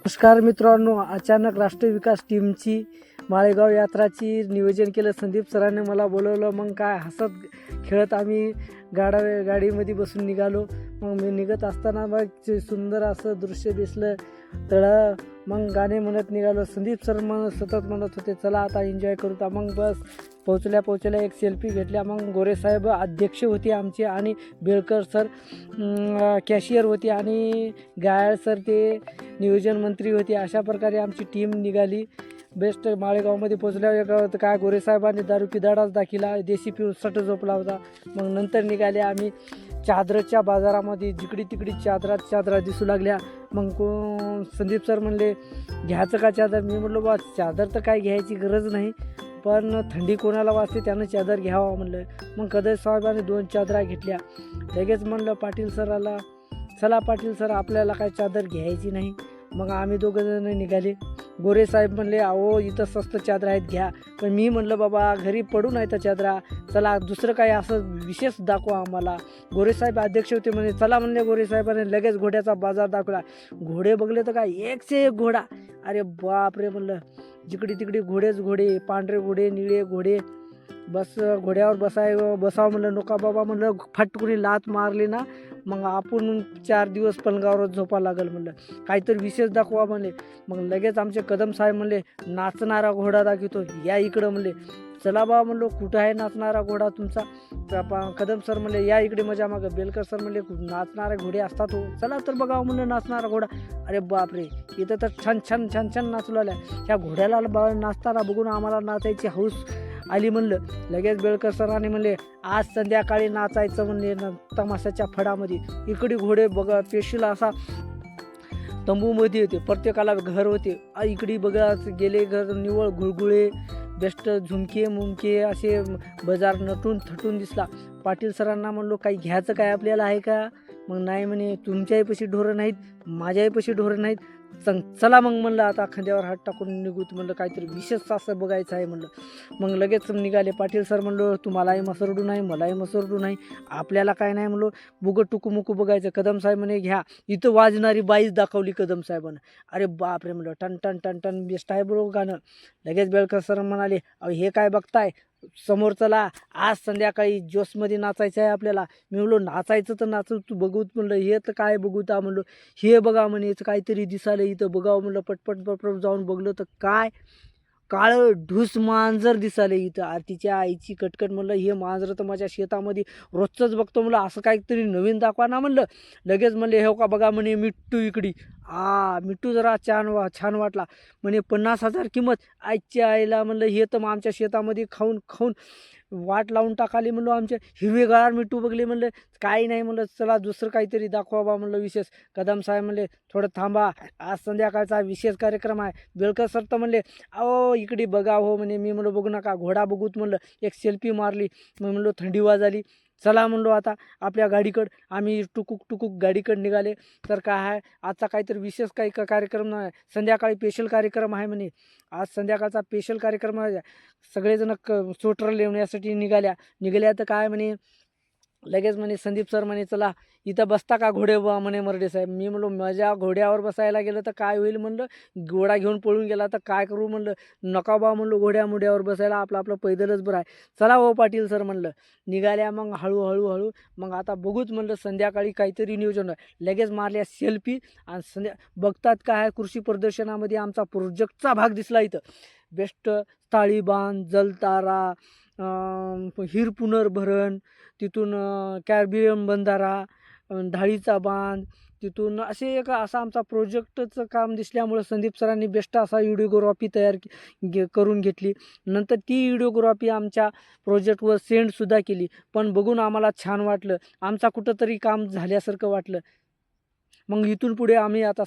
नमस्कार मित्रांनो, अचानक राष्ट्रीय विकास टीमची माळेगाव यात्राची नियोजन केलं. संदीप सरांनी मला बोलवलं. मग काय हसत खेळत आम्ही गाडीमध्ये बसून निघालो. मग मी निघत असताना मग सुंदर असं दृश्य दिसलं तळं. मग गाणे म्हणत निघालो. संदीप सर सतत म्हणत होते चला आता एन्जॉय करूता. मग बस पोचल्या एक सेल्फी घेतल्या. मग गोरेसाहेब अध्यक्ष होते आमचे आणि बेळकर सर कॅशियर होते आणि गायळ सर ते नियोजन मंत्री होते. अशा प्रकारे आमची टीम निघाली. बेस्ट माळेगावमध्ये पोचल्यावर काय गोरेसाहेबांनी दारू पिदाडाच दाखिला, देशी पिऊन सट झोपला होता. मग नंतर निघाले आम्ही चादरच्या बाजारामध्ये. जिकडी तिकडी चादरा दिसू लागल्या. मग संदीप सर म्हणले घ्यायचं का चादर? मी म्हटलं बा चादर तर काय घ्यायची गरज नाही, पण थंडी कोणाला वाजते त्यानं चादर घ्यावा म्हणलं. मग कदर साहेबांनी 2 चादरा घेतल्या. लगेच म्हणलं पाटील सराला चला पाटील सर आपल्याला काय चादर घ्यायची नाही. मग आम्ही 2 जण निघाले. गोरेसाहेब म्हणले अहो इथं स्वस्त चादरा आहेत घ्या. पण मी म्हणलं बाबा घरी पडून आहे त्या चादरा, चला दुसरं काय असं विशेष दाखवा आम्हाला. गोरेसाहेब अध्यक्ष होते म्हणे चला म्हणले. गोरेसाहेबांनी लगेच घोड्याचा बाजार दाखवला. घोडे बघले तर काय 1 से 1 घोडा. अरे बापरे म्हणलं, जिकडे तिकडे घोडेच घोडे, पांढरे घोडे, निळे घोडे. बस घोड्यावर बसावं म्हणलं. नका बाबा म्हणलं, फटकुनी लात मारली ना मग आपण 4 दिवस पलंगावरच झोपा लागल म्हणलं. काहीतरी विशेष दाखवा म्हणले. मग लगेच आमचे कदम साहेब म्हणले नाचणारा घोडा दाखवतो या इकडं म्हणले. चला बा म्हणलो कुठं आहे नाचणारा घोडा तुमचा? कदम सर म्हणले या इकडे मजा मागं. बेलकर सर म्हणले नाचणारे घोडे असतात हो, चला तर बघावं म्हणलं नाचणारा घोडा. अरे बापरे, इथं तर छान छान छान छान नाचू आल्या. ह्या घोड्याला नाचताना बघून आम्हाला नाचायची हौस आली म्हणलं. लगेच बेळकर सरांनी म्हणले आज संध्याकाळी नाचायचं म्हणले तमाशाच्या फडामध्ये. इकडे घोडे बघा पेशील असा तंबूमध्ये होते, प्रत्येकाला घर होते. इकडे बघा गेले घर निवळ गुळगुळे, बेस्ट झुमके मुमके असे बाजार नटून थटून दिसला. पाटील सरांना म्हणलो काही घ्यायचं काय आपल्याला आहे का? मग नाही म्हणे तुमच्याही पैसे ढोरं नाहीत, माझ्याही पैसे ढोरं नाहीत. चला मग म्हणलं आता खांद्यावर हात टाकून निघूत म्हणलं, काहीतरी विशेष असं बघायचं आहे म्हणलं. मग लगेच निघाले. पाटील सर म्हणलो तुम्हालाही मसरडू नाही, मलाही मसरडू नाही, आपल्याला काय नाही म्हणलो, बुगं टुकूमुकू बघायचं. कदम साहेब म्हणे घ्या. इथं वाजणारी बाईच दाखवली कदम साहेबांना. अरे बापरे म्हणलं, टन टन टन टन बेस्ट आहे बरोबर गाणं. लगेच बेळकर सर म्हणाले अहो हे काय बघताय, समोर चला आज संध्याकाळी जोशमध्ये नाचायचं आहे आपल्याला. मी म्हणलो नाचायचं तर नाचू तू बघूत म्हणलं. हे तर काय बघूता म्हणलो, हे बघा म्हणे काहीतरी दिसालं इथं बघावं म्हणलं. पटपट पटपट जाऊन बघलं तर काय काळं ढूस मांजर दिसाले इथं. आरतीच्या आईची कटकट म्हणलं हे मांजर तर माझ्या शेतामध्ये रोजचंच बघतो म्हणलं, असं काहीतरी नवीन दाखवा ना म्हणलं. लगेच म्हणले हे का बघा म्हणे मिट्टू इकडी. मिट्टू जरा छान वाटला म्हणे 50,000 किंमत. आईच्या आईला म्हणलं हे तर मग आमच्या शेतामध्ये खाऊन खाऊन वाट लावून टाकाली म्हणलो. आमच्या हिरवेगार मिट्टू बघले म्हणलं. काही नाही म्हणलं, चला दुसरं काहीतरी दाखवा बा म्हणलं विशेष. कदम साहेब म्हणले थोडं थांबा, आज संध्याकाळचा विशेष कार्यक्रम आहे. बेळकर सर तर म्हणले अहो इकडे बघा हो म्हणे. मी म्हणलो बघू नका, घोडा बघूत म्हणलं. एक सेल्फी मारली. मग म्हणलो थंडी वाजली. चला म्हणलो आता आपल्या गाडीकडं. आम्ही टुकूक गाडीकडे निघाले. तर काय आहे आजचा काहीतरी विशेष काही कार्यक्रम नाही, संध्याकाळी स्पेशल कार्यक्रम आहे म्हणे. आज संध्याकाळचा स्पेशल कार्यक्रम आहे. सगळेजण स्वेटर लिवण्यासाठी निघाल्या तर काय म्हणे लगेच म्हणे संदीप सर म्हणे चला इथं बसता का घोडे म्हणे मर्डे साहेब. मी म्हणलो माझ्या घोड्यावर बसायला गेलं तर काय होईल म्हणलं, घोडा घेऊन पळून गेला तर काय करू म्हणलं. नका बा म्हणलो मुड्यावर बसायला, आपलं पैदलच बरं आहे. चला हो पाटील सर म्हणलं. निघाल्या मग हळू मग आता बघूच म्हणलं संध्याकाळी काहीतरी नियोजन आहे. लगेच मारल्या सेल्फी आणि बघतात काय आहे कृषी प्रदर्शनामध्ये आमचा प्रोजेक्टचा भाग दिसला इथं. बेस्ट ताळीबांध, जलतारा, हिर पुनर्भरण, तिथून कॅर्बियन बंधारा, ढाळीचा बांध, तिथून असे एक असा आमचा प्रोजेक्टचं काम दिसल्यामुळं संदीप सरांनी बेस्ट असा व्हिडिओग्राफी करून घेतली. नंतर ती व्हिडिओग्राफी आमच्या प्रोजेक्टवर सेंडसुद्धा केली. पण बघून आम्हाला छान वाटलं, आमचा कुठंतरी काम झाल्यासारखं वाटलं. मग इथून पुढे आम्ही आता